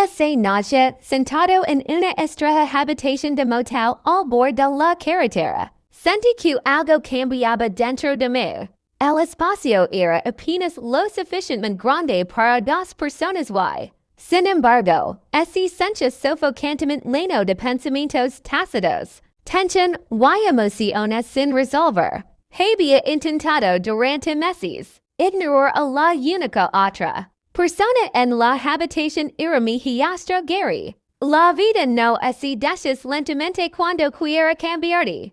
Esa noche, sentado en una estrella habitación de motel al bord de la carretera, sentí que algo cambiaba dentro de mí. El espacio era apenas lo suficientemente grande para dos personas y, sin embargo, ese sencha sofocantemente lleno de pensamientos tácitos, tensión y emociones sin resolver. Había intentado durante meses ignorar a la única otra persona en la habitación era mi hijastro Gary. La vida no así lentamente cuando quiera cambiarte.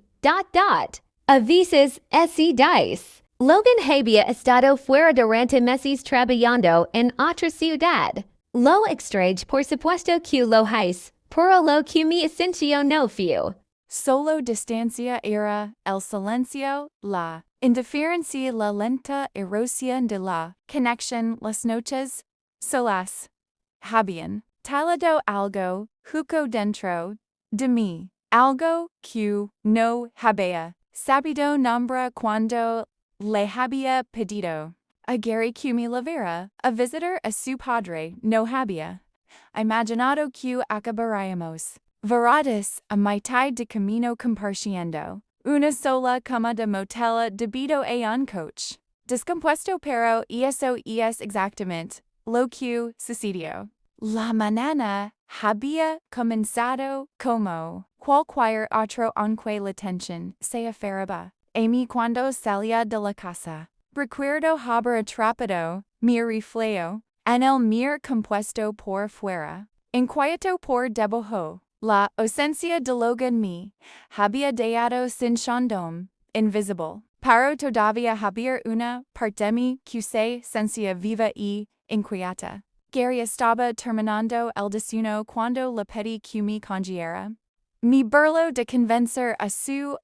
A veces así dice. Logan había estado fuera durante meses trabajando en otra ciudad. Lo extraño por supuesto que lo hice, pero lo que me asintió no fue solo distancia era el silencio, la indiferencia, la lenta erosión de la conexión, las noches solas. Habían talado algo juco dentro de mí, algo que no había sabido nombrar cuando le había pedido a Gary que me llevara a visitar a su padre. No había imaginado que acabaríamos varados a mitad de camino compartiendo una sola cama de motel debido a un coche descompuesto, pero eso es exactamente lo que sucedió. La mañana había comenzado como cualquier otro, aunque la tensión se aferraba a mí cuando salía de la casa. Recuerdo haber atrapado mi reflejo en el mir compuesto por fuera, inquieto por debajo. La ausencia de Logan me había dejado sin shandom, invisible. Pero todavía había una parte de mí que se sentía viva y inquieta. Gary estaba terminando el desayuno cuando le pedí que me conduciera. Mi burlo de convencer a su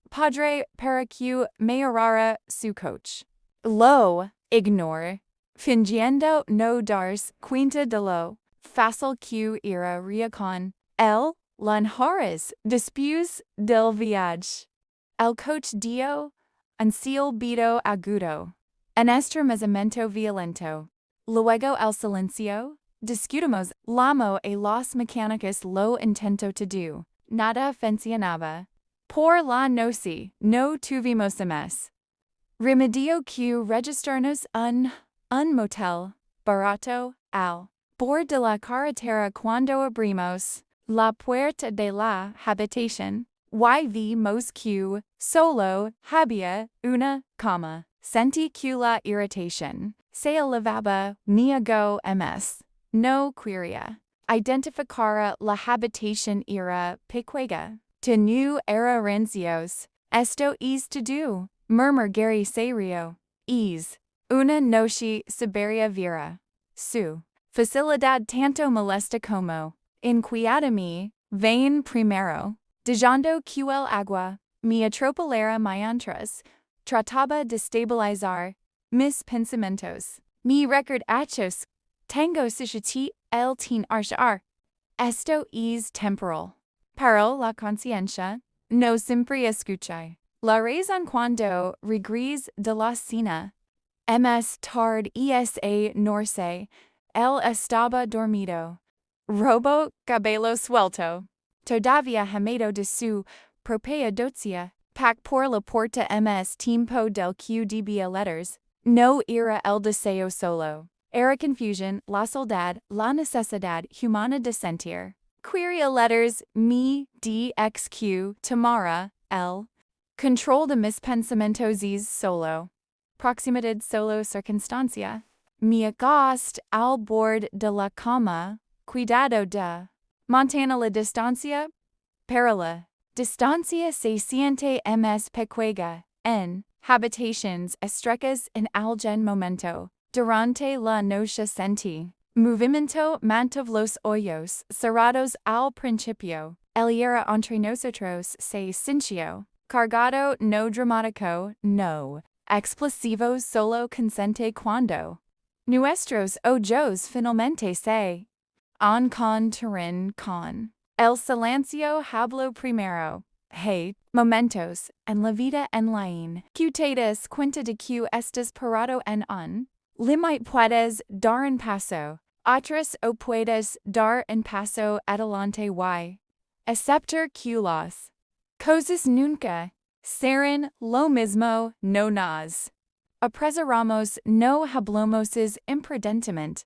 padre para que me llevara su coche. Lo ignore, fingiendo no darse cuenta de lo fácil que era con él. Lanjares después del viaje. El coche dio un silbido agudo, un estremecimiento violento. Luego el silencio. Discutimos lamo a los mecánicos lo intento to do. Nada funcionaba. Por la noche no tuvimos más remedio que registrarnos un motel barato al bord de la carretera. Cuando abrimos la puerta de la habitación, vimos que solo había una cama. Sentí que la irritación se elevaba. Niego ms. No quería identificar la habitación era pequeña. No era rancios. Esto es to do, murmur Gary serio. Es una noche siberia vera. Su facilidad tanto molesta como inquieta me. Vain primero. Dejando que el agua me atropellara mientras trataba de estabilizar mis pensamientos. Mi record hachos. Tengo sujeté el tin archar. Esto es temporal. Pero la conciencia no siempre escucha. La razón cuando regreso de la cena. Ms tard esa norse. Él estaba dormido. Robo cabello suelto. Todavía húmedo de su propia dotzia. Pack por la porta ms tiempo del que debía letters. No era el deseo solo. Era confusion, la soledad, la necesidad humana de sentir. Quería letters me dxq tomorrow, el control de mis pensamientos es solo. Proximidad solo circunstancia. Me acost al bord de la cama, cuidado de Montana la distancia, pero la distancia se siente ms pequeña en habitaciones estrechas en algún momento. Durante la noche sentí movimiento mantos los ojos cerrados al principio. El era entre nosotros se sintió cargado, no dramático, no explosivo, solo consente cuando nuestros ojos finalmente se encontraron con el silencio. Habló primero. Hey, momentos en la vida en lain. Que te das cuenta de que estás parado en un límite. Puedes dar un paso Otras o puedes dar un paso adelante y aceptar que las cosas nunca serán lo mismo, no nos apresuramos, no hablamos imprudentemente.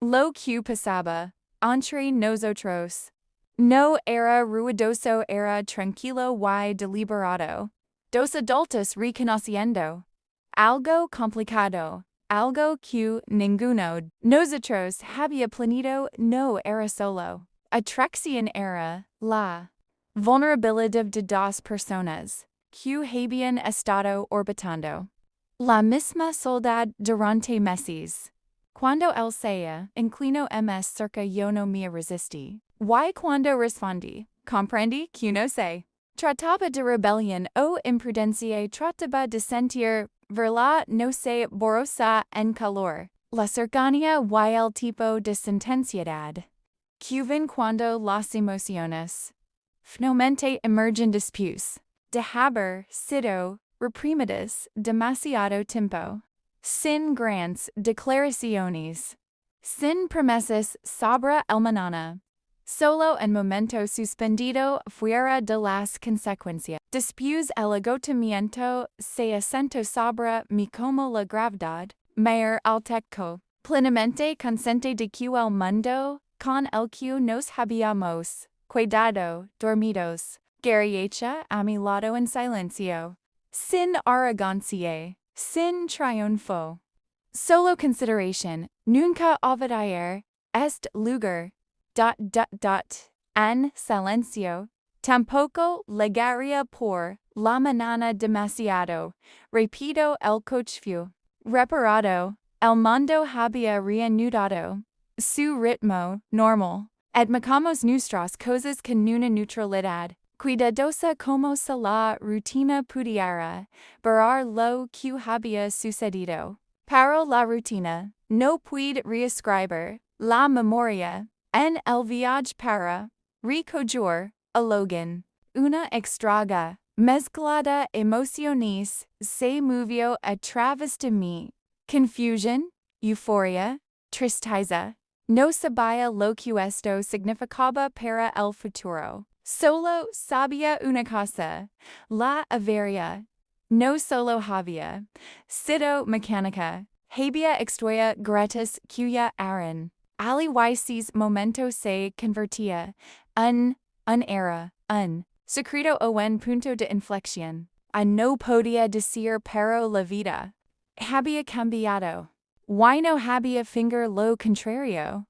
Lo que pasaba entre nosotros no era ruidoso, era tranquilo y deliberado. Dos adultos reconociendo algo complicado, algo que ninguno nosotros había planeado, no era solo atracción, era la vulnerabilidad de dos personas que habían estado orbitando la misma soledad durante meses. Cuando él se inclinó más cerca, yo no me resistí. Y cuando respondí, comprendí que no se trataba de rebelión o imprudencia, trataba de sentir verla no se borrosa en calor, la cercanía y el tipo de sentenciedad que ven cuando las emociones finalmente emergen después de haber sido reprimidas demasiado tiempo. Sin grandes declaraciones, sin promesas sobre el mañana, solo en momento suspendido fuera de las consecuencias. Después el agotamiento se asentó sobre mí como la gravedad, mayor altezco, plenamente consciente de que el mundo con el que nos habíamos cuidado, dormidos, guerreacha a mi lado en silencio, sin arrogancia, sin triunfo. Solo consideration, nunca olvidar este lugar, en silencio, tampoco llegaría por la mañana demasiado, repito el coche reparado, el mundo había reanudado su ritmo normal, admiramos nuestras cosas con una neutralidad cuidadosa como si la rutina pudiera borrar lo que había sucedido. Para la rutina, no puede reescribir la memoria en el viaje para recoger alogan. Una extraña mezcla de emociones se movió a través de mí. Confusión, euforia, tristeza. No sabía lo que esto significaba para el futuro. Solo sabía una cosa, la avería no solo había sido mecánica, había extraído gratis cuya eran. Aliwysis momento se convertía un era, un secreto o en punto de inflexión. No podía decir pero la vida había cambiado. Why no había finger lo contrario?